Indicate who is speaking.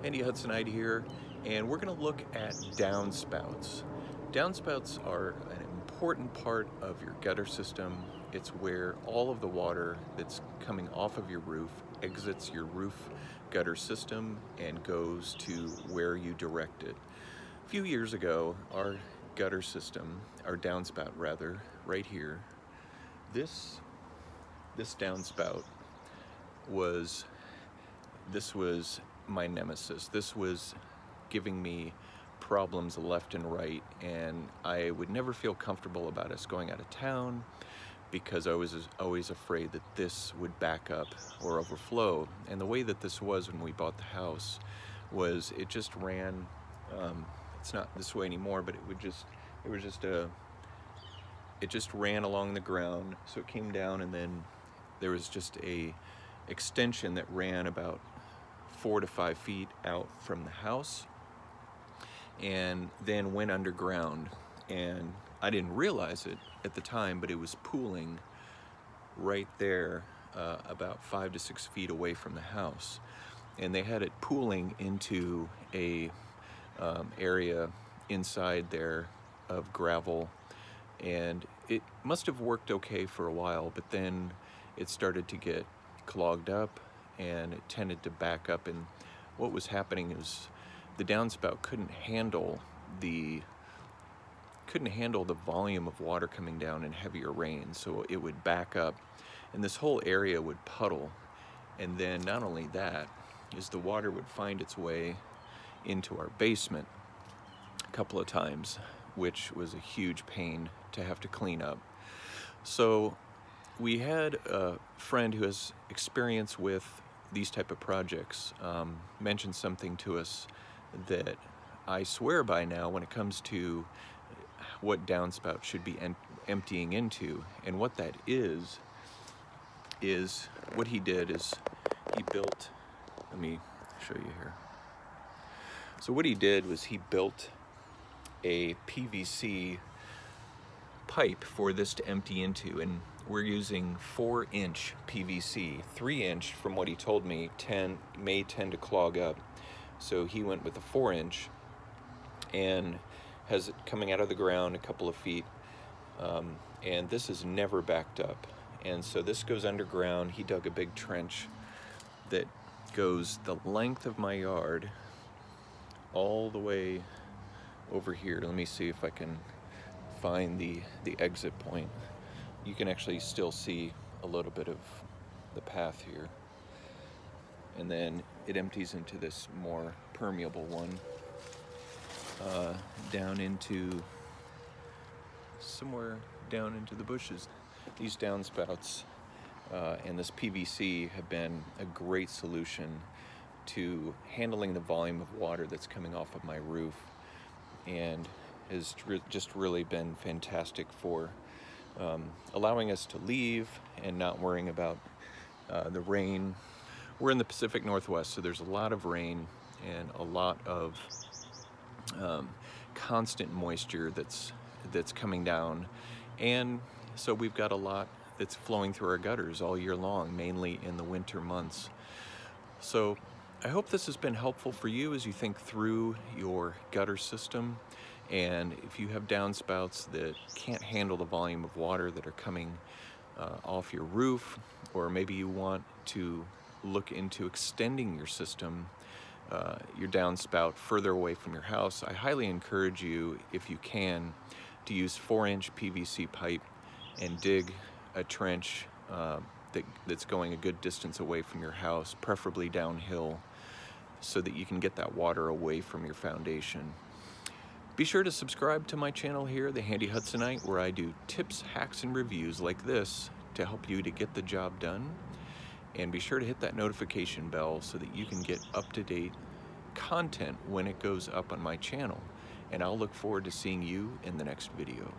Speaker 1: Handy Hudsonite here, and we're going to look at downspouts. Downspouts are an important part of your gutter system. It's where all of the water that's coming off of your roof exits your roof gutter system and goes to where you direct it. A few years ago, our gutter system, our downspout rather, right here, this downspout was my nemesis. This was giving me problems left and right, and I would never feel comfortable about us going out of town because I was always afraid that this would back up or overflow. And the way that this was when we bought the house was it just ran, it's not this way anymore, but it just ran along the ground. So it came down, and then there was just a extension that ran about 4 to 5 feet out from the house and then went underground. And I didn't realize it at the time, but it was pooling right there about 5 to 6 feet away from the house. And they had it pooling into a area inside there of gravel, and it must have worked okay for a while, but then it started to get clogged up and it tended to back up. And what was happening is the downspout couldn't handle the volume of water coming down in heavier rain, so it would back up and this whole area would puddle. And then not only that, is the water would find its way into our basement a couple of times, which was a huge pain to have to clean up. So we had a friend who has experience with these type of projects mention something to us that I swear by now when it comes to what downspout should be emptying into. And what that is what he did is he built, let me show you here. So what he did was he built a PVC pipe for this to empty into, and we're using 4-inch PVC. 3-inch, from what he told me, may tend to clog up. So he went with a 4-inch and has it coming out of the ground a couple of feet, and this is never backed up. And so this goes underground. He dug a big trench that goes the length of my yard all the way over here. Let me see if I can find the exit point. You can actually still see a little bit of the path here. And then it empties into this more permeable one, down into somewhere down into the bushes. These downspouts and this PVC have been a great solution to handling the volume of water that's coming off of my roof, and has just really been fantastic for allowing us to leave and not worrying about the rain. We're in the Pacific Northwest, so there's a lot of rain and a lot of constant moisture that's coming down, and so we've got a lot that's flowing through our gutters all year long, mainly in the winter months. So I hope this has been helpful for you as you think through your gutter system. And if you have downspouts that can't handle the volume of water that are coming off your roof, or maybe you want to look into extending your system, your downspout further away from your house, I highly encourage you, if you can, to use 4-inch PVC pipe and dig a trench that's going a good distance away from your house, preferably downhill, so that you can get that water away from your foundation. Be sure to subscribe to my channel here, the Handy Hudsonite, where I do tips, hacks, and reviews like this to help you to get the job done. And be sure to hit that notification bell so that you can get up-to-date content when it goes up on my channel. And I'll look forward to seeing you in the next video.